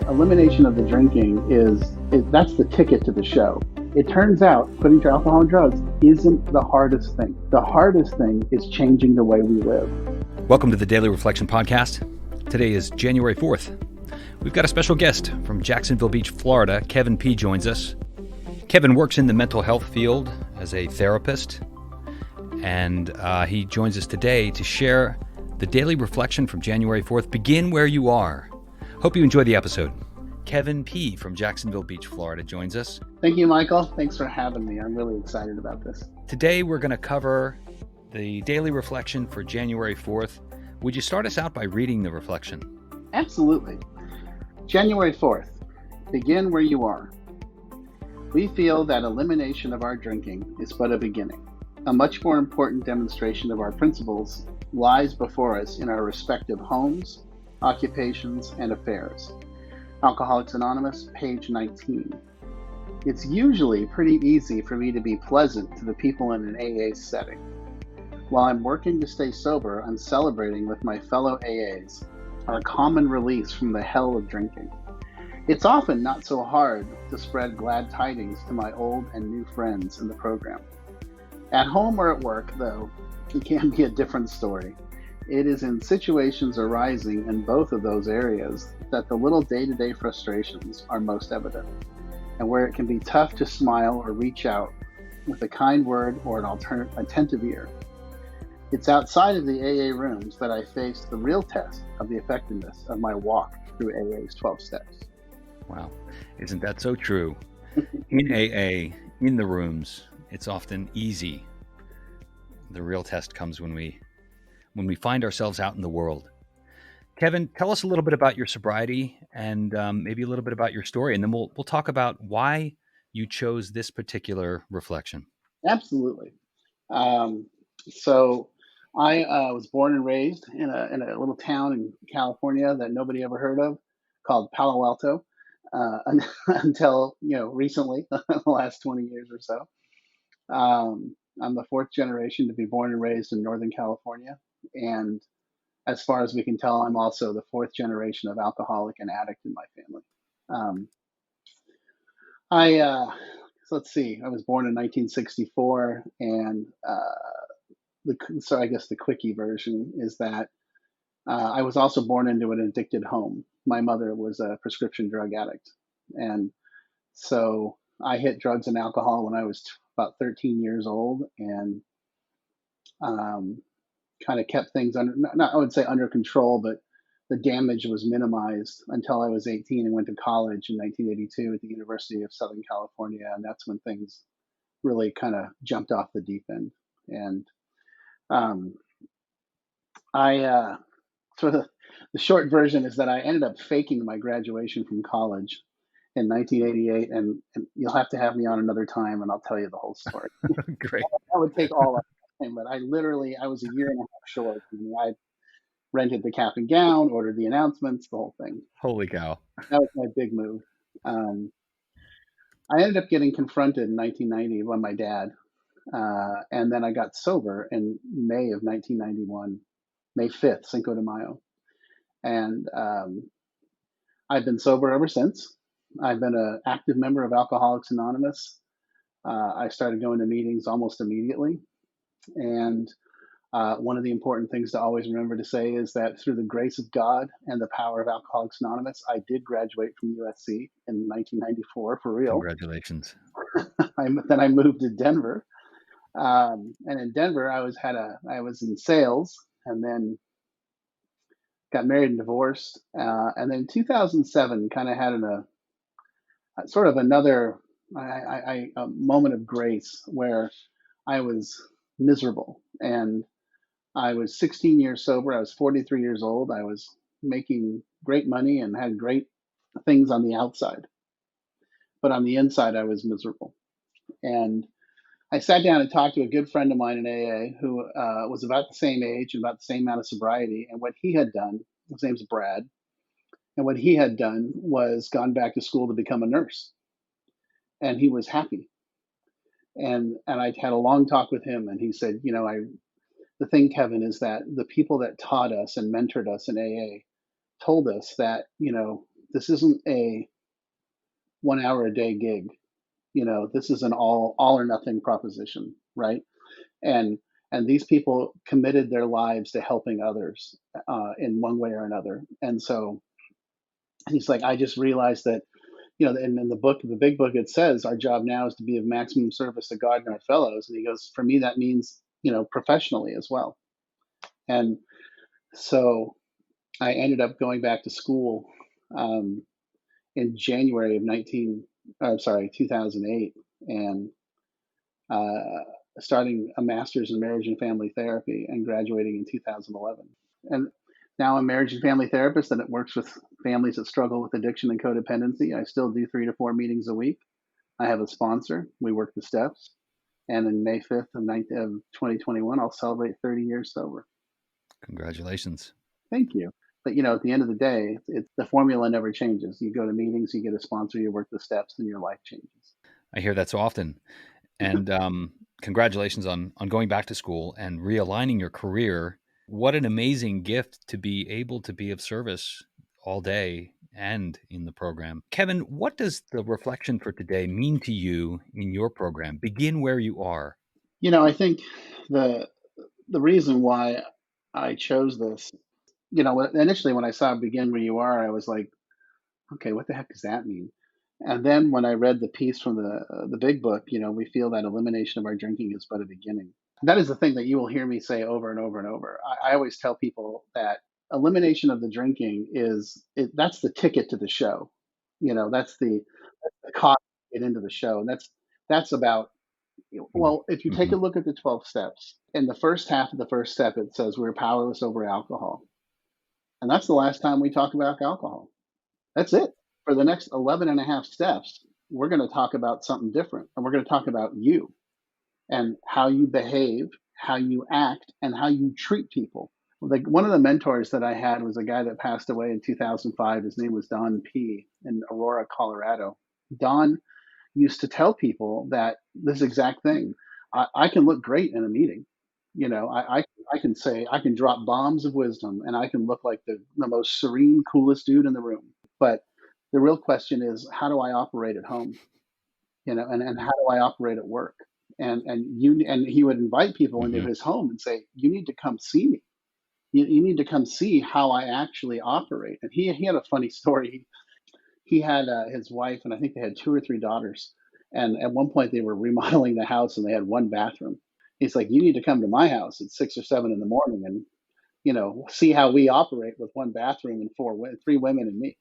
elimination of the drinking is that's the ticket to the show. It turns out quitting to alcohol and drugs isn't the hardest thing. The hardest thing is changing the way we live. Welcome to the Daily Reflection Podcast. Today is January 4th. We've got a special guest from Jacksonville Beach, Florida. Kevin P. joins us. Kevin works in the mental health field as a therapist, and he joins us today to share the daily reflection from January 4th. Begin where you are. Hope you enjoy the episode. Kevin P. from Jacksonville Beach, Florida joins us. Thank you, Michael. Thanks for having me. I'm really excited about this. Today we're going to cover the daily reflection for January 4th. Would you start us out by reading the reflection? Absolutely. January 4th. Begin where you are. We feel that elimination of our drinking is but a beginning. A much more important demonstration of our principles lies before us in our respective homes, occupations, and affairs. Alcoholics Anonymous, page 19. It's usually pretty easy for me to be pleasant to the people in an AA setting. While I'm working to stay sober, I'm celebrating with my fellow AAs our common release from the hell of drinking. It's often not so hard to spread glad tidings to my old and new friends in the program. At home or at work, though, it can be a different story. It is in situations arising in both of those areas that the little day-to-day frustrations are most evident, and where it can be tough to smile or reach out with a kind word or an attentive ear. It's outside of the AA rooms that I face the real test of the effectiveness of my walk through AA's 12 steps. Wow, isn't that so true? In AA, in the rooms, it's often easy. The real test comes when we find ourselves out in the world. Kevin, tell us a little bit about your sobriety and maybe a little bit about your story, and then we'll talk about why you chose this particular reflection. Absolutely. So I was born and raised in a little town in California that nobody ever heard of, called Palo Alto, until recently, the last 20 years or so. I'm the fourth generation to be born and raised in Northern California, and as far as we can tell, I'm also the fourth generation of alcoholic and addict in my family. Um, I so let's see. I was born in 1964, and so I guess the quickie version is that I was also born into an addicted home. My mother was a prescription drug addict, and so I hit drugs and alcohol when I was about 13 years old, and kind of kept things under, not I would say under control, but the damage was minimized until I was 18 and went to college in 1982 at the University of Southern California, and that's when things really kind of jumped off the deep end. And um, I so the short version is that I ended up faking my graduation from college in 1988, and you'll have to have me on another time, and I'll tell you the whole story. Great. That would take all that time, but I was a year and a half short. I rented the cap and gown, ordered the announcements, the whole thing. Holy cow. That was my big move. Um, I ended up getting confronted in 1990 by my dad, and then I got sober in May of 1991, May 5th, Cinco de Mayo. And I've been sober ever since. I've been an active member of Alcoholics Anonymous. I started going to meetings almost immediately. And one of the important things to always remember to say is that through the grace of God and the power of Alcoholics Anonymous, I did graduate from USC in 1994 for real. Congratulations. Then I moved to Denver, and in Denver I was in sales, and then got married and divorced, and then in 2007 kind of had a sort of another a moment of grace where I was miserable, and I was 16 years sober. I was 43 years old. I was making great money and had great things on the outside, but on the inside, I was miserable. And I sat down and talked to a good friend of mine in AA who was about the same age and about the same amount of sobriety. And what he had done, his name's Brad, and what he had done was gone back to school to become a nurse. And he was happy. And I had a long talk with him, and he said, the thing, Kevin, is that the people that taught us and mentored us in AA told us that, This isn't a 1 hour a day gig. This is an all or nothing proposition, right? And and these people committed their lives to helping others in one way or another. And so he's like, I just realized that, in the book, the big book, it says our job now is to be of maximum service to God and our fellows. And he goes, for me, that means, professionally as well. And so I ended up going back to school um, in January of 2008, and uh, starting a master's in marriage and family therapy and graduating in 2011. And now I'm a marriage and family therapist and it works with families that struggle with addiction and codependency. I still do 3 to 4 meetings a week. I have a sponsor. We work the steps. And in May 5th of 2021, I'll celebrate 30 years sober. Congratulations. Thank you. But at the end of the day, the formula never changes. You go to meetings, you get a sponsor, you work the steps, and your life changes. I hear that so often. And congratulations on going back to school and realigning your career. What an amazing gift to be able to be of service all day and in the program. Kevin, what does the reflection for today mean to you in your program? Begin where you are. I think the reason why I chose this, initially when I saw Begin Where You Are, I was like, okay, what the heck does that mean? And then when I read the piece from the big book, we feel that elimination of our drinking is but a beginning. That is the thing that you will hear me say over and over and over. I always tell people that elimination of the drinking that's the ticket to the show. That's the cost to get into the show, and that's about. Well, if you take a Mm-hmm. look at the 12 steps, in the first half of the first step, it says we're powerless over alcohol. And that's the last time we talk about alcohol. That's it. For the next 11 and a half steps, we're going to talk about something different. And we're going to talk about you and how you behave, how you act, and how you treat people. Like one of the mentors that I had was a guy that passed away in 2005. His name was Don P. in Aurora, Colorado. Don used to tell people that this exact thing. I can look great in a meeting. I can say, I can drop bombs of wisdom and I can look like the most serene, coolest dude in the room. But the real question is, how do I operate at home? And how do I operate at work? And he would invite people into Mm-hmm. his home and say, you need to come see me. You need to come see how I actually operate. And he had a funny story. He had his wife, and I think they had 2 or 3 daughters. And at one point, they were remodeling the house, and they had one bathroom. He's like, "You need to come to my house at 6 or 7 in the morning, and see how we operate with one bathroom and 3 women and me."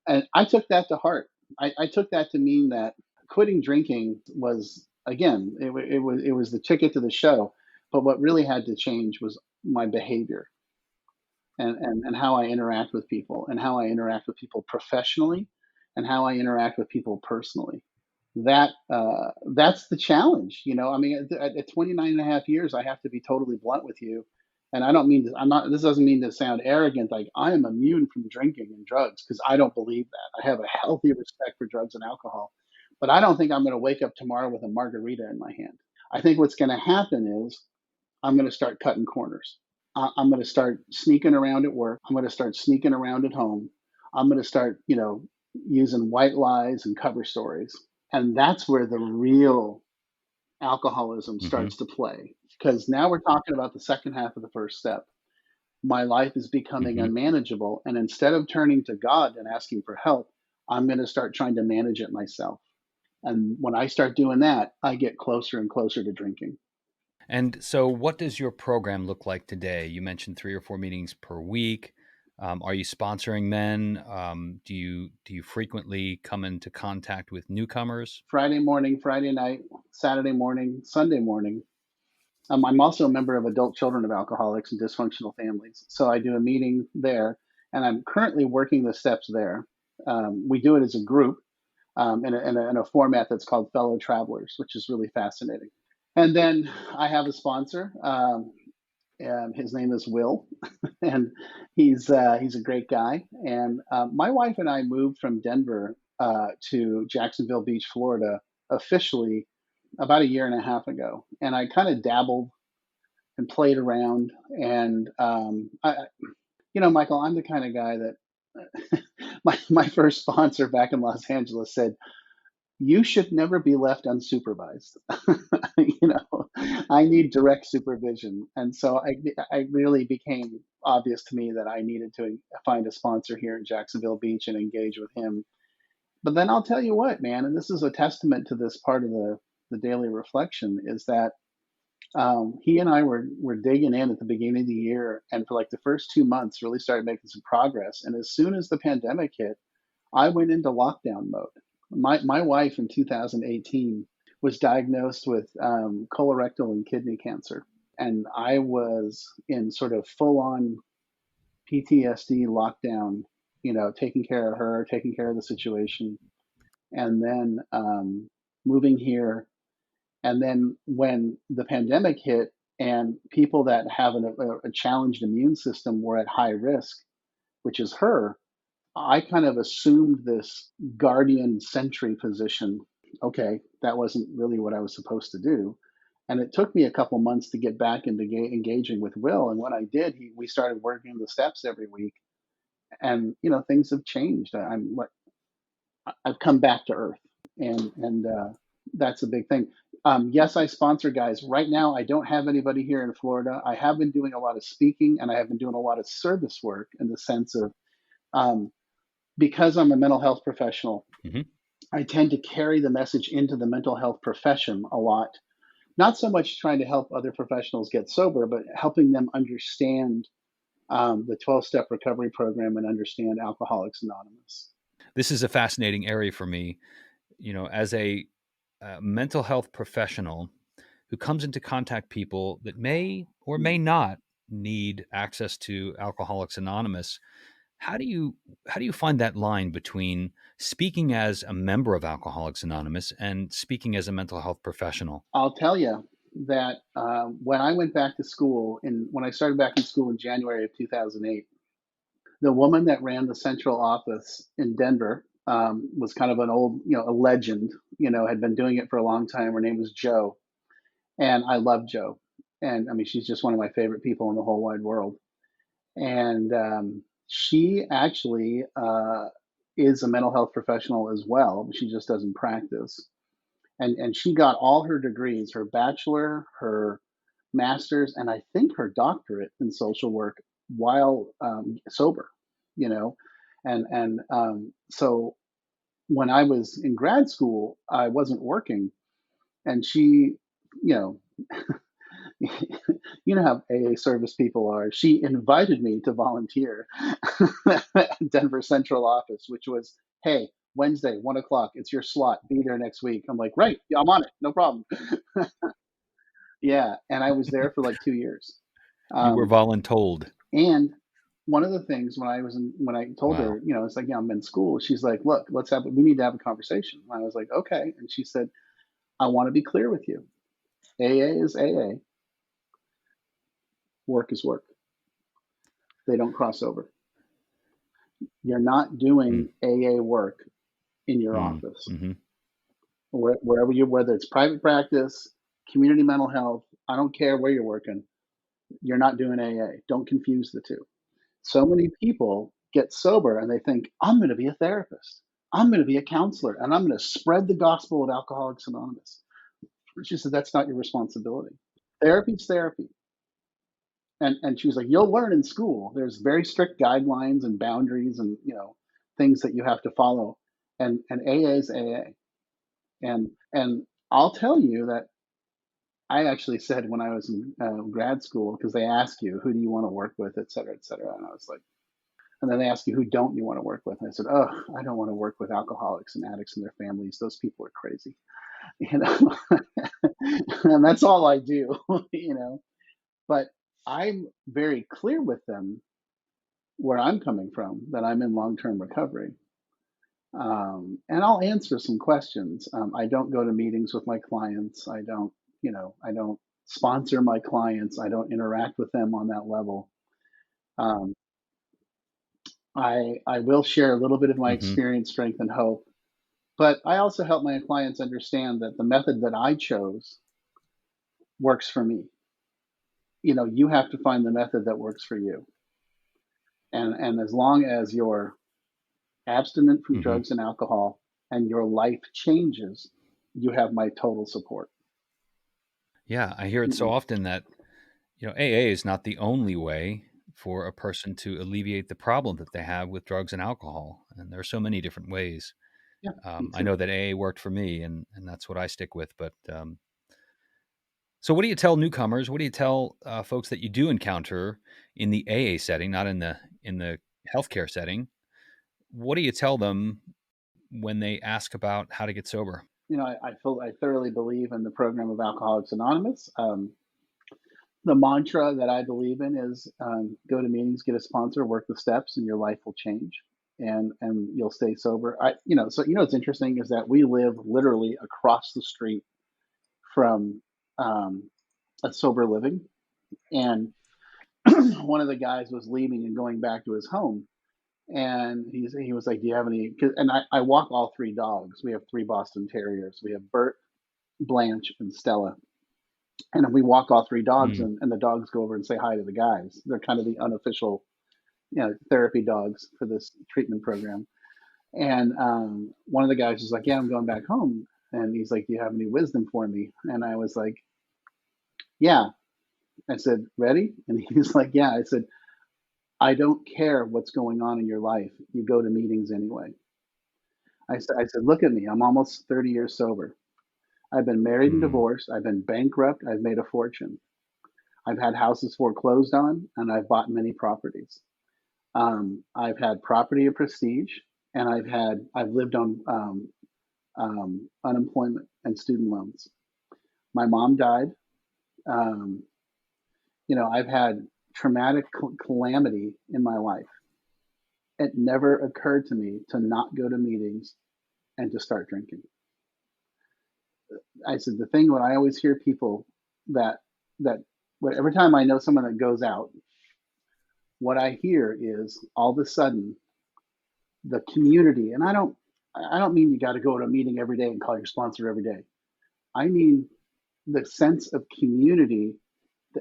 And I took that to heart. I took that to mean that quitting drinking was, again, it was the ticket to the show. But what really had to change was my behavior and how I interact with people and how I interact with people professionally and how I interact with people personally. That's the challenge. I mean, at 29 and a half years, I have to be totally blunt with you. And I don't mean to, I'm not, this doesn't mean to sound arrogant. Like I am immune from drinking and drugs because I don't believe that. I have a healthy respect for drugs and alcohol, but I don't think I'm going to wake up tomorrow with a margarita in my hand. I think what's going to happen is I'm going to start cutting corners. I'm going to start sneaking around at work. I'm going to start sneaking around at home. I'm going to start, using white lies and cover stories. And that's where the real alcoholism Mm-hmm. starts to play. Because now we're talking about the second half of the first step. My life is becoming Mm-hmm. unmanageable. And instead of turning to God and asking for help, I'm going to start trying to manage it myself. And when I start doing that, I get closer and closer to drinking. And so, what does your program look like today? You mentioned 3 or 4 meetings per week. Are you sponsoring men? Do you frequently come into contact with newcomers? Friday morning, Friday night, Saturday morning, Sunday morning. I'm also a member of Adult Children of Alcoholics and Dysfunctional Families. So I do a meeting there, and I'm currently working the steps there. We do it as a group in a format that's called Fellow Travelers, which is really fascinating. And then I have a sponsor. And his name is Will, and he's a great guy. And my wife and I moved from Denver to Jacksonville Beach, Florida, officially about a year and a half ago. And I kind of dabbled and played around. And Michael, I'm the kind of guy that my first sponsor back in Los Angeles said, you should never be left unsupervised. I need direct supervision. And so I really became obvious to me that I needed to find a sponsor here in Jacksonville Beach and engage with him. But then I'll tell you what, man, and this is a testament to this part of the daily reflection, is that he and I were digging in at the beginning of the year, and for like the first 2 months, really started making some progress. And as soon as the pandemic hit, I went into lockdown mode. My wife in 2018 was diagnosed with colorectal and kidney cancer, and I was in sort of full on PTSD lockdown. Taking care of her, taking care of the situation, and then moving here. And then when the pandemic hit and people that have a challenged immune system were at high risk, which is her, I kind of assumed this guardian sentry position. Okay, that wasn't really what I was supposed to do. And it took me a couple months to get back into engaging with Will. And when I did, we started working the steps every week. And things have changed. I've come back to earth, and that's a big thing. Yes, I sponsor guys. Right now, I don't have anybody here in Florida. I have been doing a lot of speaking, and I have been doing a lot of service work in the sense of um, because I'm a mental health professional, Mm-hmm. I tend to carry the message into the mental health profession a lot. Not so much trying to help other professionals get sober, but helping them understand the 12-step recovery program and understand Alcoholics Anonymous. This is a fascinating area for me. As a mental health professional who comes into contact people that may or may not need access to Alcoholics Anonymous. How do you find that line between speaking as a member of Alcoholics Anonymous and speaking as a mental health professional? I'll tell you that when I went back to school, and when I started back in school in January of 2008, the woman that ran the central office in Denver was kind of an old, a legend, had been doing it for a long time. Her name was Jo. And I love Jo. And I mean, she's just one of my favorite people in the whole wide world. And she actually is a mental health professional as well, but she just doesn't practice. And she got all her degrees, her bachelor, her master's, and I think her doctorate in social work while sober, you know. So when I was in grad school, I wasn't working, and she, you know, you know how AA service people are. She invited me to volunteer at Denver Central office, which was, hey, Wednesday, 1 o'clock, it's your slot. Be there next week. I'm like, right, yeah, I'm on it, no problem. Yeah, and I was there for like 2 years. You were Um, voluntold. and one of the things when I told Wow. her, it's like, yeah, I'm in school. She's like, look, we need to have a conversation. And I was like, okay. And she said, I want to be clear with you. AA is AA. Work is work. They don't cross over. You're not Mm, doing AA work in your mm, office. hmm. Whether it's private practice, community mental health, I don't care where you're working, you're not doing AA. Don't confuse the two. So many people get sober and they think, I'm going to be a therapist. I'm going to be a counselor and I'm going to spread the gospel of Alcoholics Anonymous. She said, that's not your responsibility. Therapy's therapy. And she was like, you'll learn in school. There's very strict guidelines and boundaries and, things that you have to follow. And AA is AA. And I'll tell you that I actually said when I was in grad school, because they ask you, who do you want to work with, et cetera, et cetera. And I was like, and then they ask you, who don't you want to work with? And I said, oh, I don't want to work with alcoholics and addicts and their families. Those people are crazy, you know. And that's all I do, you know. But I'm very clear with them where I'm coming from, that I'm in long-term recovery. And I'll answer some questions. I don't go to meetings with my clients. I don't sponsor my clients. I don't interact with them on that level. Um, I will share a little bit of my Hmm. experience, strength, and hope, but I also help my clients understand that the method that I chose works for me. You have to find the method that works for you. And as long as you're abstinent from Hmm. drugs and alcohol, and your life changes, you have my total support. Yeah, I hear it so Mm-mm. often that AA is not the only way for a person to alleviate the problem that they have with drugs and alcohol, and there are so many different ways. Yeah, me I too. know that AA worked for me, and that's what I stick with. But so, what do you tell newcomers? What do you tell folks that you do encounter in the AA setting, not in the healthcare setting? What do you tell them when they ask about how to get sober? I thoroughly believe in the program of Alcoholics Anonymous. The mantra that I believe in is go to meetings, get a sponsor, work the steps, and your life will change, and you'll stay sober. What's interesting is that we live literally across the street from um, a sober living, and one of the guys was leaving and going back to his home, and he was like, "Do you have any?" And I walk all three dogs. We have three Boston Terriers. We have Bert, Blanche, and Stella. And we walk all three dogs, Mm, and the dogs go over and say hi to the guys. They're kind of the unofficial, therapy dogs for this treatment program. And one of the guys was like, "Yeah, I'm going back home." And he's like, "Do you have any wisdom for me?" And I was like, "Yeah." I said, "Ready?" And he's like, "Yeah." I said, "I don't care what's going on in your life. You go to meetings anyway." I said, "Look at me. I'm almost 30 years sober. I've been married and mm, divorced. I've been bankrupt. I've made a fortune. I've had houses foreclosed on, and I've bought many properties. I've had property of prestige, and I've lived on unemployment and student loans. My mom died. Um, I've had traumatic calamity in my life. It never occurred to me to not go to meetings and to start drinking." I said the thing when I always hear people that that every time I know someone that goes out, what I hear is all of a sudden the community, and I don't mean you got to go to a meeting every day and call your sponsor every day. I mean the sense of community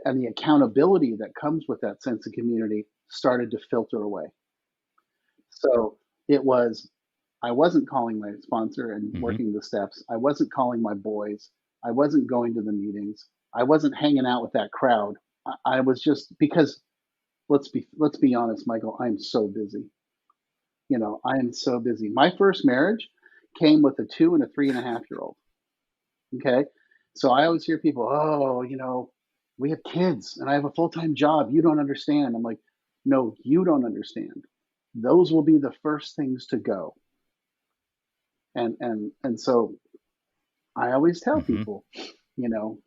and the accountability that comes with that sense of community started to filter away. So it was, I wasn't calling my sponsor and hmm. working the steps. I wasn't calling my boys. I wasn't going to the meetings. I wasn't hanging out with that crowd. I was just because let's be honest, Michael. I'm so busy. I am so busy. My first marriage came with a 2 and a 3.5 year old. Okay. So I always hear people, oh, we have kids and I have a full time job. You don't understand. I'm like, no, you don't understand. Those will be the first things to go. And so I always tell Hmm. people, you know,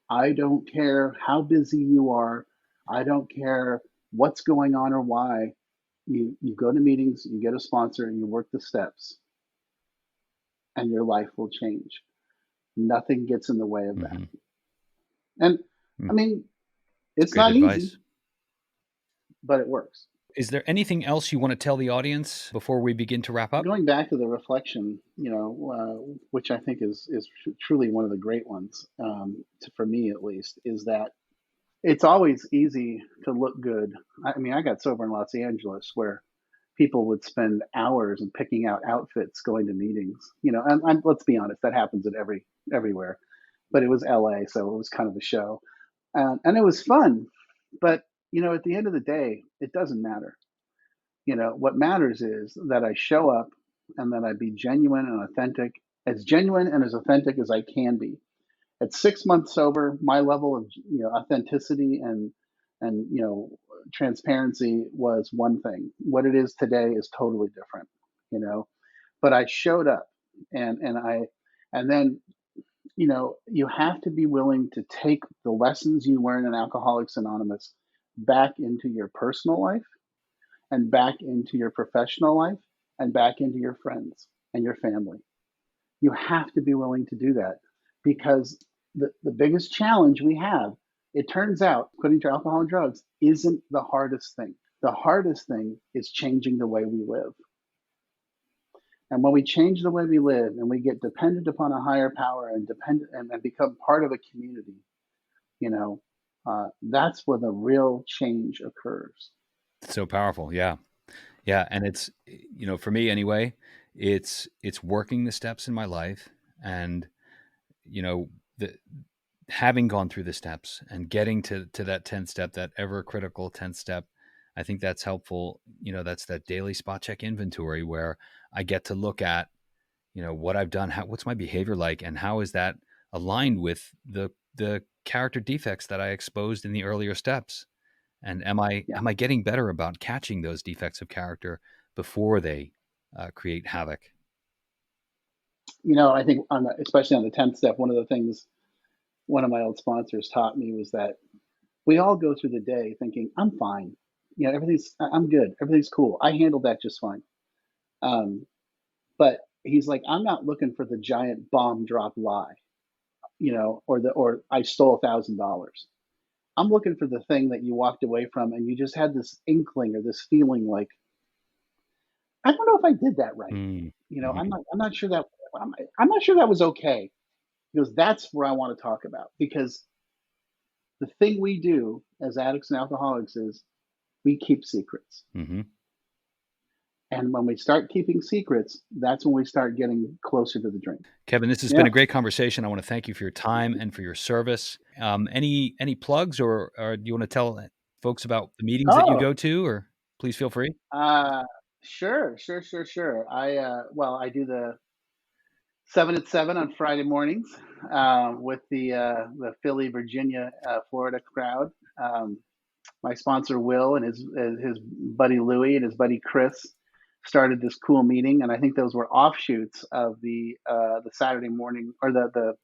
I don't care how busy you are. I don't care what's going on or why. You go to meetings, you get a sponsor, and you work the steps, and your life will change. Nothing gets in the way of that. Hmm. And I Mm. mean, It's it's great not easy, advice. but it works. Is there anything else you want to tell the audience before we begin to wrap up? Going back to the reflection, which I think is truly one of the great ones, for me at least, is that it's always easy to look good. I mean, I got sober in Los Angeles where people would spend hours in picking out outfits going to meetings. And let's be honest, that happens at everywhere. But it was LA, so it was kind of a show, and it was fun. But at the end of the day, it doesn't matter. What matters is that I show up and that I be genuine and authentic, as genuine and as authentic as I can be. At 6 months sober, my level of authenticity and transparency was one thing. What it is today is totally different. You know, but I showed up, and then you have to be willing to take the lessons you learn in Alcoholics Anonymous back into your personal life and back into your professional life and back into your friends and your family. You have to be willing to do that because the biggest challenge we have, it turns out, putting to alcohol and drugs, isn't the hardest thing. The hardest thing is changing the way we live. And when we change the way we live and we get dependent upon a higher power and dependent and become part of a community, you know, that's where the real change occurs. So powerful. Yeah. Yeah, and it's, for me anyway, it's working the steps in my life, and the having gone through the steps and getting to that 10th step, that ever critical 10th step. I think that's helpful. That's that daily spot check inventory where I get to look at, what I've done, what's my behavior like, and how is that aligned with the character defects that I exposed in the earlier steps. And am I Yeah. getting better about catching those defects of character before they create havoc? I think especially on the 10th step, one of the things one of my old sponsors taught me was that we all go through the day thinking, I'm fine. I'm good. Everything's cool. I handled that just fine. Um, but he's like, I'm not looking for the giant bomb drop lie, or I stole $1,000. I'm looking for the thing that you walked away from and you just had this inkling or this feeling like, I don't know if I did that right. Mm-hmm. I'm not sure that I'm not sure that was okay. Because that's where I want to talk about. Because the thing we do as addicts and alcoholics is we keep secrets. Mm-hmm. And when we start keeping secrets, that's when we start getting closer to the drink. Kevin, this has been a great conversation. I want to thank you for your time and for your service. Any plugs, or do you want to tell folks about the meetings that you go to, or please feel free? Sure. I do the 7 at 7 on Friday mornings with the Philly, Virginia, Florida crowd. My sponsor Will and his buddy Louie and his buddy Chris started this cool meeting, and I think those were offshoots of the Saturday morning, or the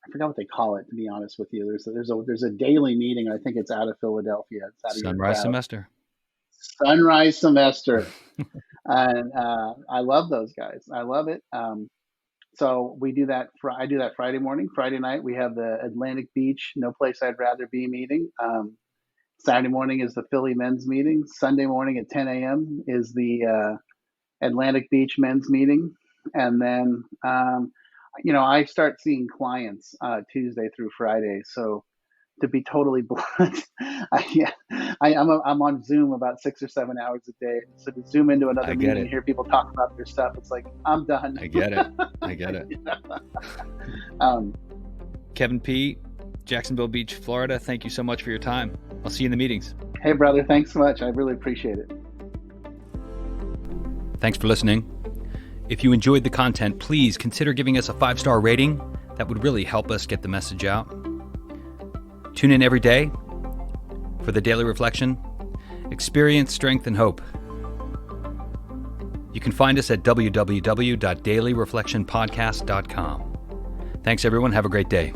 I forgot what they call it, to be honest with you. There's a daily meeting. I think it's out of Philadelphia. It's out of your Sunrise crowd. Semester. Sunrise Semester. And I love those guys. I love it. So we do that. I do that Friday morning. Friday night we have the Atlantic Beach No Place I'd Rather Be meeting. Saturday morning is the Philly men's meeting. Sunday morning at 10 a.m. is the Atlantic Beach men's meeting. And then, I start seeing clients Tuesday through Friday. So to be totally blunt, I'm on Zoom about 6 or 7 hours a day. So to zoom into another meeting and hear people talk about their stuff, it's like, I'm done. I get it. Kevin P., Jacksonville Beach, Florida, thank you so much for your time. I'll see you in the meetings. Hey, brother, thanks so much. I really appreciate it. Thanks for listening. If you enjoyed the content, please consider giving us a 5-star rating. That would really help us get the message out. Tune in every day for the Daily Reflection. Experience strength and hope. You can find us at www.dailyreflectionpodcast.com. Thanks, everyone. Have a great day.